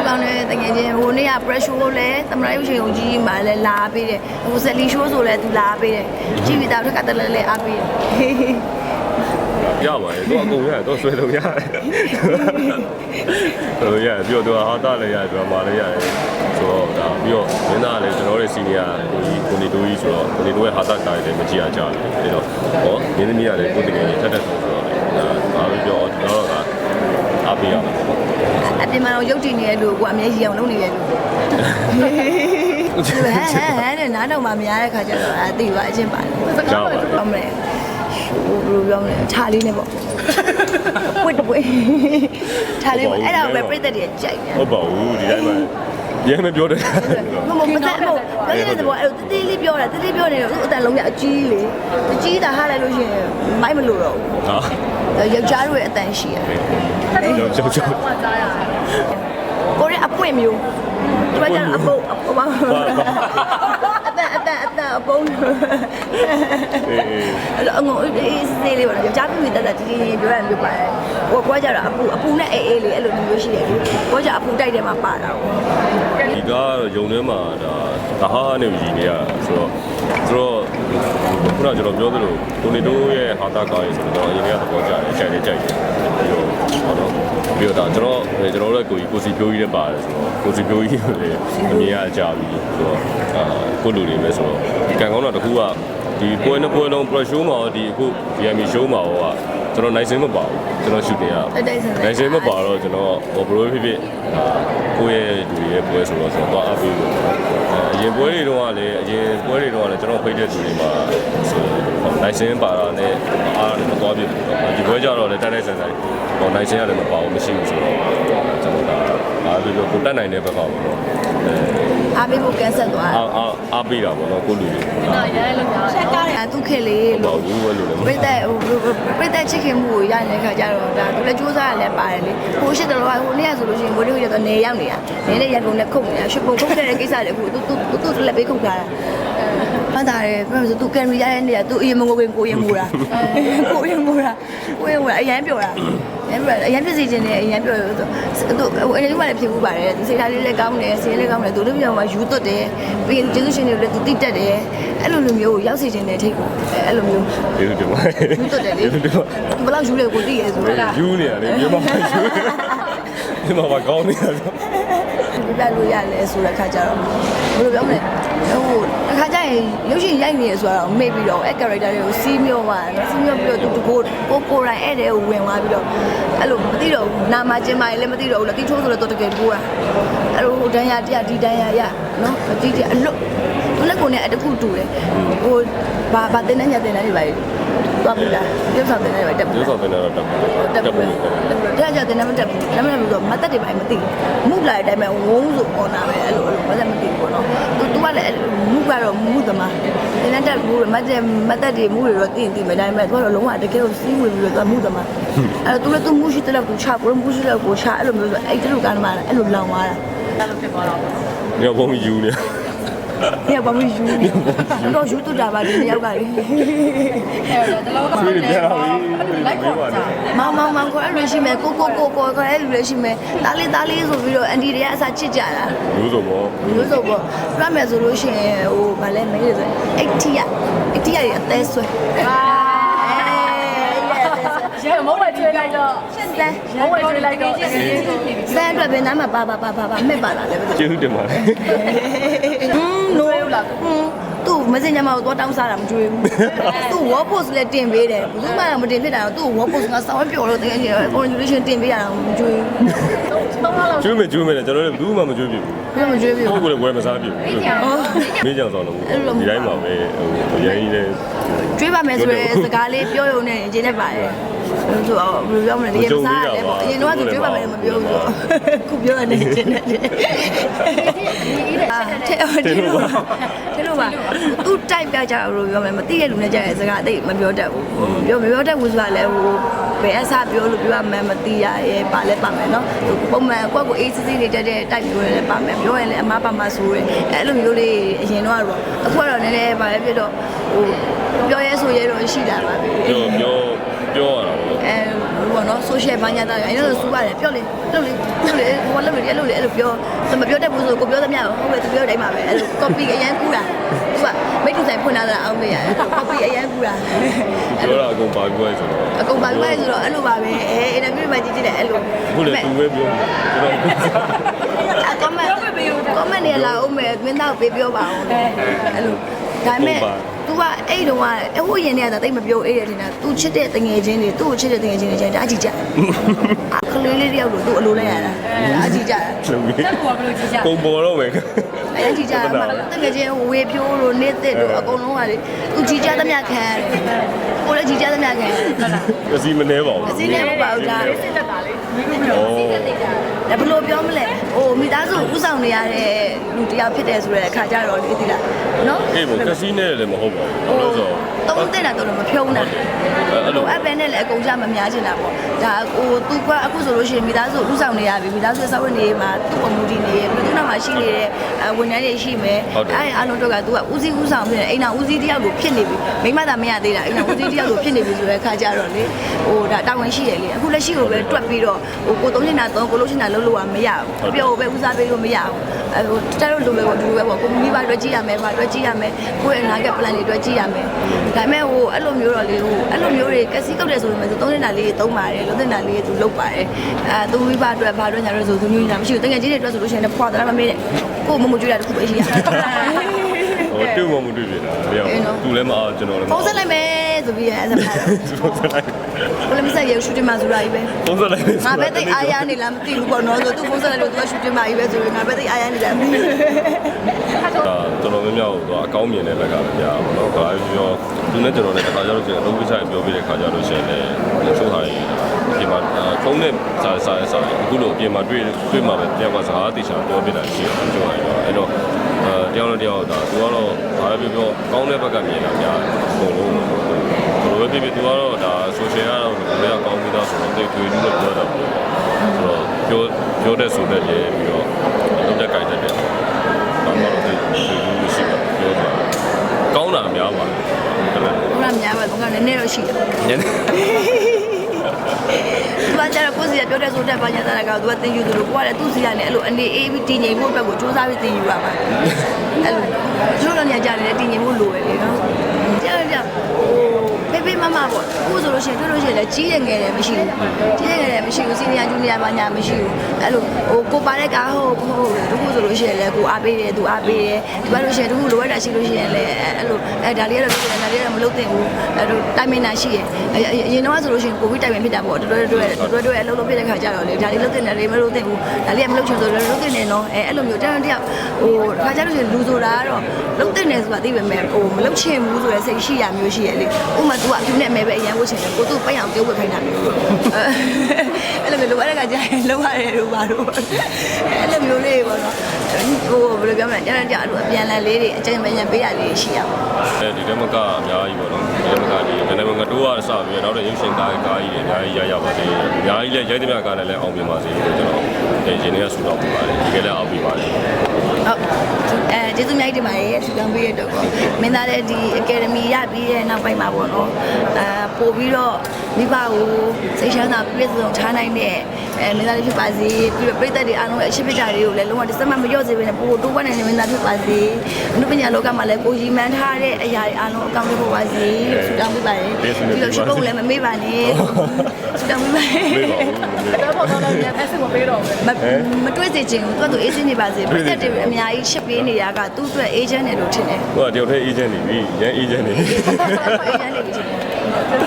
ကောင်းတယ်တကယ်ချင်းဟိုနေ့က pressure ကိုလည်းသမရရုပ်ရှင်ကိုကြီးမှလည်းလာပေးတယ်ဟို Sally show ဆိုလည်းသူလာပေးတယ်ကြည့်ပြီးသားတစ်ခါတည်းလည်းအားပေးတယ်ရပါတယ်တော့အကုန်ရတယ်တော့ဆွဲလို့ရတယ်ဆိုရပြီးတော့ဟာတာလည်းရတယ်ဒရမာလည်းရတယ်ဆိုတော့ဒါပြီးတော့မင်းသားလည်းကျွန်တော်တို့စီနီယာကိုနေတိုးကြီးဆိုတော့ကိုနေတိုးရဲ့ဟာတာကားလည်းမကြည့်ရကြဘူးအဲ့တော့ဟောမင်းသမီးကလည်းကိုတကယ်ထက်ထက်ဆုံးဆိုတော့ဒါဘာလို့ပြောကျွန်တော်တို့ကအားပေးရမှာပေါ့အပြင်မှာတော့ရုပ်တည်နေတဲ့လူကအမြဲကြီးအောင်လုပ်နေတယ်လူဟဲ့နဲ့နားတော့မှမရတဲ့ခါကျတော့အသိပါအချင်းပါတယ်ကြောက်ပါပြောမလဲဘယ်လိုပြောမလဲခြာလေးနဲ့ပေါ့ပွတ်ပွတ်ခြာလေးအဲ့ဒါပဲပြည့်တဲ့တည်းကြိုက်တယ်ဟုတ်ပါဘူးဒီတိုင်းမှာရဲမပြောတယ်မမသက်ဘူးဘယ်လိုလဲပေါ့အဲ့တေးလေးပြောတာတေးလေးပြောနေတော့အတန်လုံးရအကြီးလေအကြီးတာဟာလိုက်လို့ရှိရင်မိုက်မလို့တော့ဘူးယောက်ျားတို့ရဲ့အတန်ရှိရတယ်ယောက်ျားကိုရီးအပွင့်မျိုးဒီမှာကျအပုတ်အပုံးအငုံအေးစေးလေးပေါ့ကြားပြီးတက်တီးပြောရမျိုးပါတယ်ဟိုကွာကြတော့အပူနဲ့အေးလေးအဲ့လိုမျိုးရှိတယ်ကွာကြအပူတိုက်တယ်မှာပါတာပေါ့ဒီကတော့ယုံထဲမှာဒါဟာနဲ့ရည်နေရဆိုတော့ခုနကျွန်တော်ပြောသလိုကိုနေတိုးရဲ့ဟာတာကားရေးဆိုတော့အရင်ကသဘောကျတယ်ကြိုက်တယ်ပြီးတော့ဟောတော့ပြီးတော့ကျွန်တော်တို့ကိုစီပြိုးကြီးလည်းပါတယ်ဆိုတော့ကိုစီပြိုးကြီးကိုလည်းအမြင်ရကြပြီဆိုတော့ကိုလူတွေပဲဆိုတော့ကံကောင်းတော့တခုကဒီပွဲနှစ်ပွဲလုံး pressure မှာဒီအခု VME show မှာဟောကကျွန်တော်နိုင်စင်းမပါဘူးကျွန်တော် shooting ရနိုင်စင်းမပါတော့ကျွန်တော်ဟိုဘရိုဖြစ်ဖြစ်ကိုယ့်ရဲ့လူတွေရဲ့ပွဲဆိုတော့ကျွန်တော်အားပေးလို့အရင်ပွဲတွေတုန်းကလည်းကျွန်တော်ဖိတ်တဲ့သူတွေမှာဆိုနိုင်စင်းပါတာနဲ့အားလည်းမသွားပြဘူးဒီပွဲကြတော့လည်းတိုက်ဆန်ဟိုနိုင်စင်းရတယ်မပါဘူးမရှိဘူးဆိုတော့ကျွန်တော်အားပေးလို့ကိုတက်နိုင်တဲ့ဘက်ကပေါ့နော်အားပေးဖို့ကန်ဆက်သွားအားပေးတာပေါ့နော်ကိုလူတွေရရလို့ချက်ကားတယ်သူခေလေးလို့ဘူးလို့လည်းပြတဲ့ချစ်ခင်မှုကိုရနေတဲ့ခါကျတော့ဒါသူလည်းစူးစမ်းရလဲပါတယ်လေဟိုရှိတယ်လို့ဟိုနေ့ကဆိုလို့ရှိရင်ကိုလေးကတော့နေရောက်နေတာနေနဲ့ရန်ကုန်နဲ့ခုတ်နေတာရှစ်ပုံခုတ်တဲ့ကိစ္စတွေအခုသူလက်ပေးခုတ်ထားတာမှန်တယ်ပြောဆိုသူကန်ရီရတဲ့နေရာသူအရင်မငိုဝင်ကိုရင်မူတာအရင်ပြောတာအရင်ပြစီခြင်းနဲ့အရင်ပြောသူအနေနဲ့လည်းဖြစ်ဘူးပါတယ်စိတ်ထားလေးလည်းကောင်းတယ်စိတ်လေးကောင်းတယ်သူတို့ပြောမှာယူသွတ်တယ်ပြီးရင်ကျေးဇူးရှင်တွေလည်းသူတိတက်တယ်အဲ့လိုမျိုးကိုရောက်စီခြင်းနဲ့ထိတ်ကိုအဲ့လိုမျိုးကျေးဇူးတင်ပါယူသွတ်တယ်လေဘယ်လောက်ယူလဲကိုသိရဲဆိုတော့ယူနေရတယ်မြန်မာမှာကောင်းနေရတယ်ပြလို့ရလဲဆိုတဲ့ခါကျတော့ဘယ်လိုပြောမလဲဟိုအခါကျရင်ရုပ်ရှင်ရိုက်နေရဆိုတော့မေ့ပြီးတော့အဲ့ character တွေကိုစီးမြော့သွားတယ်စီးမြော့ပြီးတော့သူကိုယ်တိုင်အဲ့တဲ့ကိုဝင်သွားပြီးတော့အဲ့လိုမသိတော့ဘူးနာမကျင်မာလည်းမသိတော့ဘူးလက်တီထိုးဆိုတော့တကယ်ကိုတာအဲ့လိုဟိုတန်းရတရားဒီတန်းရရနော်ဒီအလွတ်သူလက်ကိုနဲ့အတခုတူတယ်ဟိုဘာတင်နေညတင်နေတွေပါသွားပြီလားပြုတ်ဆောင်တင်နေတွေတက်ပြီပြုတ်ဆောင်တင်နေတော့တက်ပြီတဲ့ကြတင်နေမတက်ဘူးဒါမှမဟုတ်တော့မတက်တယ်ပါမသိဘူးမှုလာတဲ့အတိုင်းပဲဝုန်းဆိုပေါ်လာပဲအဲ့လိုဘာလဲမသိဘူးပေါ့နော်သူကလည်းမှုကတော့မှုသမားတင်နေတက်ဘူးမတက်တယ်မှုတွေတော့သိမယ်ဒါပေမဲ့သူကတော့လုံးဝတကယ်ကိုစီးဝင်ပြီးတော့မှုသမားအဲ့တော့သူမှုရှိတဲ့လောက်ကိုချကိုမှုရှိတဲ့လောက်ကိုချအဲ့လိုမျိုးဆိုအဲ့ဒီလိုကမ်းမှာအဲ့လိုလောင်သွားတာအဲ့လိုဖြစ်သွားတော့ညဘုံယူနေညဘာမယူတော့ယူတူတာပါဒီယောက်ကလေအဲ့တော့တလောကဆွေးပြတာပြီလိုက်ခေါ်ကြမောင်ခေါ်အဲ့လိုရှိမယ်ကိုခေါ်အဲ့လိုရှိမယ်တားလေးဆိုပြီးတော့အန်တီတွေကအစားချစ်ကြတာမျိုးစုံပေါ့ပြမယ်ဆိုလို့ရှိရင်ဟိုဗာလဲမေးတယ်ဆို80ရအသေးဆွဲရဲမုံဝဲထွေးလိုက်တော့မုံဝဲထွေးလိုက်တော့ဆန်းအတွက်ပဲနားမှာပါမဲ့ပါလာတယ်ကျေးဇူးတင်ပါတယ်နိုးလာသူ့မစင်ညမကိုတော့တောင်းစားတာမကြွေးဘူးသူ့ wall post လည်းတင်ပေးတယ်ဘူးမှမတင်ဖြစ်တာတော့သူ့ wall post ကစောင်းပျော်လို့တကယ် congratulation တင်ပေးရတာမကြွေးဘူးကျွေးမယ်ကျွန်တော်လည်းဘူးမှမကြွေးပြဘူးမကြွေးပြဘူးကိုလည်းဝယ်မစားပြဘူးမင်းကြောင်ဆောင်လို့ဒီတိုင်းပါပဲဟိုရိုင်းနေကျွေးပါမယ်ဆိုရဲစကားလေးပြောရုံနဲ့အကျဉ်းနဲ့ပါတယ်ဆိုတော့ဘယ်လိုပြောမလဲဒီမစားရတယ်ပေါ့အရင်တော့သူကျွေးပါမယ်မပြောဘူးဆိုခုပြောရတဲ့အကျဉ်းနဲ့ထဲလို့ပါသူ type ပြကြတာလို့ပြောမယ်မသိတဲ့လူနဲ့ကြတဲ့စကားအသိမပြောတတ်ဘူးမပြောတတ်ဘူးဆိုတာလည်းဟိုဘယ်အစားပြောလို့ပြောရမှန်းမသိရရဲ့ပါလဲပါမယ်နော်ပုံမှန်ကိုယ့်ကိုအေးစစ်စစ်နေတတ်တဲ့ type မျိုးလည်းပါမယ်ပြောရင်လည်းအမားပါမဆိုးတယ်အဲ့လိုမျိုးလေးအရင်တော့အခုကတော့နည်းနည်းပါလဲပြတော့ဟိုပြောရဲဆိုရဲတော့ရှိတာပါပဲပြောရတာပေါ့ဟ ပေါ့နော် social ဘာညာတာအဲ့လိုစူးပါတယ်ပြောလေလှုပ်လေဟိုလှုပ်လေအဲ့လိုပြောမပြောတတ်ဘူးဆိုကိုပြောသမျှဟုတ်ပဲသူပြောတိုင်းမှာပဲအဲ့လို copy အရန်ကူတာသူကမိတ်တူဆိုင်ဖွင့်လာတာအောင်မေးရတယ် copy အရန်ကူတာ ပြောတာအကုန်ပါပြီးွားဆိုတော့ အကုန်ပါပြီးဆိုတော့အဲ့လိုပါပဲအဲ interview မှာကြည့်တယ်အဲ့လို ခုလေသူပဲပြောကျွန်တော် comment တွေလာအောင်မယ်မင်းသားကိုပေးပြောပါအောင်အဲ့လိုဒါပေမဲ့ तू ကအဲ့တုန်းကဟိုရင်ထဲကတိတ်မပြောအေးတယ်ထင်တာ तू ချစ်တဲ့တငယ်ချင်းတွေသူ့ကိုချစ်တဲ့တငယ်ချင်းတွေကျတော့အကြည့်ကြခလေးလေးတယောက်လို့ तू အလိုလိုက်ရတာအကြည့်ကြ လုံကြီး တက်ပေါ်ဘလို့ကြည့်ကြ ပုံပေါ်တော့မယ် အဲ့ကြည့်ကြမှာတငယ်ချင်းဝေဖြိုးလို့နေသစ်လို့အကုန်လုံးကလေ तू ကြည့်ကြသမျှခံရတယ်ကိုလည်းကြည့်ကြသမျှခံရတယ် ပစီမနေပါဘူး အစင်းနဲ့မပါဘူးလား စစ်တက်တာလေမိမိတို့စစ်တက်တာ ဘယ်လိုပြောမလဲဟိုမိသားစုဥဆောင်နေရတဲ့လူတစ်ယောက်ဖြစ်တယ်ဆိုတဲ့အခါကျတော့လေသိလားနော် အေးဘကစီနဲ့လည်းမဟုတ်ပါဘူးလို့ဆို သုံးတဲ့တာတော့မဖြုံးတာ အဲ့လို အပ်ပဲနဲ့လည်းအကုန်ကြမများချင်တာပေါ့ဒါဟိုသူကအခုဆိုလို့ရှိရင်မိသားစုဥဆောင်နေရပြီမိသားစုစောင့်နေမှာသူ့ပုံမူတည်နေရပြီသူ့နောက်မှာရှိနေတဲ့ဝန်ထမ်းတွေရှိမယ်အဲ့အားလုံးတော့ကသူကဦးစီးဥဆောင်ဖြစ်နေအိမ်တော်ဦးစီးတယောက်ကိုဖြစ်နေပြီမိမသာမရသေးတာအိမ်တော်ဦးစီးတယောက်ကိုဖြစ်နေပြီဆိုတဲ့အခါကျတော့လေဟိုဒါတာဝန်ရှိတယ်လေအခုလက်ရှိကိုပဲတွက်ပြီးတော့ဟိုကိုသုံးနေတာသုံးကိုလို့ရှိနေတာလုံးလို့ကမရဘူးပြောပဲဦးစားပေးလို့မရဘူးဟိုတက်တော့လိုပဲပေါ့ဒီလိုပဲပေါ့ကိုမိဘတွေ့ကြည့်ရမယ်ဗာတွေ့ကြည့်ရမယ်ကိုယ့်ရဲ့အနာဂတ် plan တွေတွေ့ကြည့်ရမယ်ဒါပေမဲ့ဟိုအဲ့လိုမျိုးတော့လေဟိုအဲ့လိုမျိုးတွေကစီးကောက်တယ်ဆိုပေမဲ့သုံးနေတာလေးသုံးပါတယ်လုံးနေတာလေးသူလုပ်ပါတယ်သူမိဘအတွက်ဘာအတွက်ညာလို့ဆိုသူမျိုးညာမရှိဘူးတကယ်ကြီးတွေအတွက်ဆိုလို့ရှိရင်ဖွာတာမမေးတဲ့ကိုမမကြွရတဲ့ခုပဲရှိရ ဟိုတူမမတွေ့ပြီလားမရဘူးသူလည်းမအားကျွန်တော်လည်း ပုံစံလိုက်မယ်ဆိုပြီးအဲ့ဒါမှ ပုံစံလိုက် ဘယ်လိုမဆက်ရရှူတင်မှာဆိုတာကြီးပဲ ပုံစံလိုက် ငါပဲတိတ်အားရနေလားမသိဘူးပေါ့နော်ဆိုသူပုံစံလိုက်လို့သူကရှူတင်မှာကြီးပဲဆိုရင်ငါပဲတိတ်အားရနေတယ်မသိဘူး ဒါကျွန်တော်များများတော့အကောင်းမြင်တဲ့ဘက်ကပဲကြားပါတော့။ဒါပြောသူနဲ့ကျွန်တော်နဲ့တခါကြလို့ရှိရင်အလုပ်ကိစ္စပြောပြတဲ့ခါကြလို့ရှိရင်လည်းချိုးထားရင်ဒီမှာဖုန်းနဲ့စာအခုလိုအပြင်မှာတွေ့မှာပဲတယောက်ကစကားတိချာပြောပြတာရှိတယ်ကျွန်တော်အဲ့တော့တယောက်နဲ့တယောက်ဒါသူကတော့ဘာပဲပြောကောင်းတဲ့ဘက်ကမြင်တာများအကုန်လုံးဘယ်လိုပဲဖြစ်ဖြစ်သူကတော့ဒါ social ကတော့ဘယ်ကောင်းပြီးတော့ဆိုတော့တိတ်တွေ့လို့ပြောတာပေါ့။ဆိုတော့ပြောတဲ့ဆိုတဲ့ရေပြီးတော့လုပ်တဲ့ကြိုက်တဲ့ဘာမှတော့ဒီလိုရှိတာပြောတာကောင်းတာများပါတယ်ဟုတ်လား ဘုရားများပါဘုရားနည်းနည်းတော့ရှိတယ် ညနေ သူကကျတော့ကိုယ်စီကပြောတဲ့ဆိုတဲ့ဘာညာတာကသူကသင်ယူသလိုကိုကလည်းသူ့စီကနေအဲ့လိုအနေအေးပြီးတည်ငြိမ်ဖို့အတွက်ကိုစူးစမ်းပြီးသင်ယူရမှာအဲ့လိုသူတို့လည်းကြတယ်တည်ငြိမ်ဖို့လိုတယ်လေနော်ကျတော့ဖေးဖေးမမပေါ့အခုဆိုလို့ရှိရင်တွေ့လို့ရှိရင်လည်းကြီးတယ်ငယ်တယ်မရှိဘူးကြီးတယ်ငယ်တယ်မရှိဘူးစီနီယာဂျူနီယာဘာညာမရှိဘူးအဲ့လိုဟိုကိုပါတဲ့ကားဟုတ်တခုဆိုလို့ရှိရင်လည်းကိုအားပေးတယ်သူအားပေးတယ်ဒီဘက်လို့ရှိရင်တခုလိုရတာရှိလို့ရှိရင်လည်းအဲ့လိုဒါလေးကတော့လုပ်တယ်ဒါလေးကတော့မလုပ်သင့်ဘူးအဲ့လိုတိုင်မင်တာရှိရအရင်တော့ဆိုလို့ရှိရင်ကိုဗစ်တိုင်မင်ဖြစ်တာပေါ့တွဲအလုံးလုံးဖြစ်တဲ့ခါကျတော့လေဒါလေးလုပ်သင့်တယ်လေးမလုပ်သင့်ဘူးဒါလေးကမလုပ်ချင်ဆိုတော့လုပ်သင့်တယ်နော်အဲ့လိုမျိုးတန်းတယောက်ဟိုခါကျလို့ရှိရင်လူဆိုတာကတော့လုပ်သင့်တယ်ဆိုတာသိပေမဲ့ဟိုမလုပ်ချင်ဘူးဆိုတဲ့စိတ်ရှိရမျိုးရှိရလေဥမာ तू ကသူနဲ့မဲပဲအရန်ဝတ်ချင်တယ်ကိုသူ့ပိတ်အောင်ပြုတ်ဝတ်ခိုင်းတာမျိုးအဲ့လိုမျိုးလိုအဲ့ဒါကကြာရင်လုံးရတယ်လို့ပါတော့အဲ့လိုမျိုးလေးပေါ့နော်ဟိုဘယ်လိုပြောမလဲတန်းတယောက်အပြန်လန်လေးတွေအကျဉ်းပြန်ပေးရလေးရှိရပါ အဲဒီတမကအများကြီးပေါ့နော်ဒီတမကဒီနည်းနည်းငါတို့ကစပြီးတော့ရုပ်ရှင်ကားကြီးတွေအများကြီးရပါသေးတယ်အများကြီးလည်းရိုက်သမျှကားနဲ့လည်းအောင်မြင်ပါစေလို့ကျွန်တော်ဒီရှင်တွေကဆူတောင်းပေးပါတယ်ဒီကလည်းအောင်ပေးပါတယ် ဟုတ်ကျေးဇူးများတင်ပါတယ်ဆူတောင်းပေးရတော့မင်းသားလည်းဒီ academy ရပြီးတဲ့နောက်ပိုင်းမှာပေါ့နော်ပို့ပြီးတော့မိဘကိုစိတ်ချမ်းသာပြည့်စုံထားနိုင်တဲ့မင်းသားလေးဖြစ်ပါစေပြီးတော့ပြည်သက်တွေအားလုံးရဲ့အရှိဖြစ်ကြတွေကိုလည်းလုံးဝတစ်စက်မှမလျော့စေဘဲနဲ့ပို့တိုးပွားနိုင်တဲ့မင်းသားဖြစ်ပါစေအနုပညာလောကမှာလည်းကိုရီမန်းထားတဲ့အရာတွေအားလုံးအကောင့်တွေပို့ပါစေလို့ဆူတောင်းပေးပါတယ်ပြီးတော့ရှုပ်ဖို့လည်းမမေ့ပါနဲ့ဆူတောင်းပေးပါတယ် တော့ပေါ်တော့လည်းဖက်စစ်မပေးတော့ဘူး မတွေ့စေချင်ဘူးသူကသူအေးစင်းနေပါစေပြည်သက်တွေအများကြီးရှစ်ပေးနေတာကသူ့အတွက်အေးချမ်းတယ်လို့ထင်တယ် ဟိုကတယောက်တည်းအေဂျင့်နေပြီရန်အေဂျင့်နေ အေးချမ်းနေပြီထင်တယ်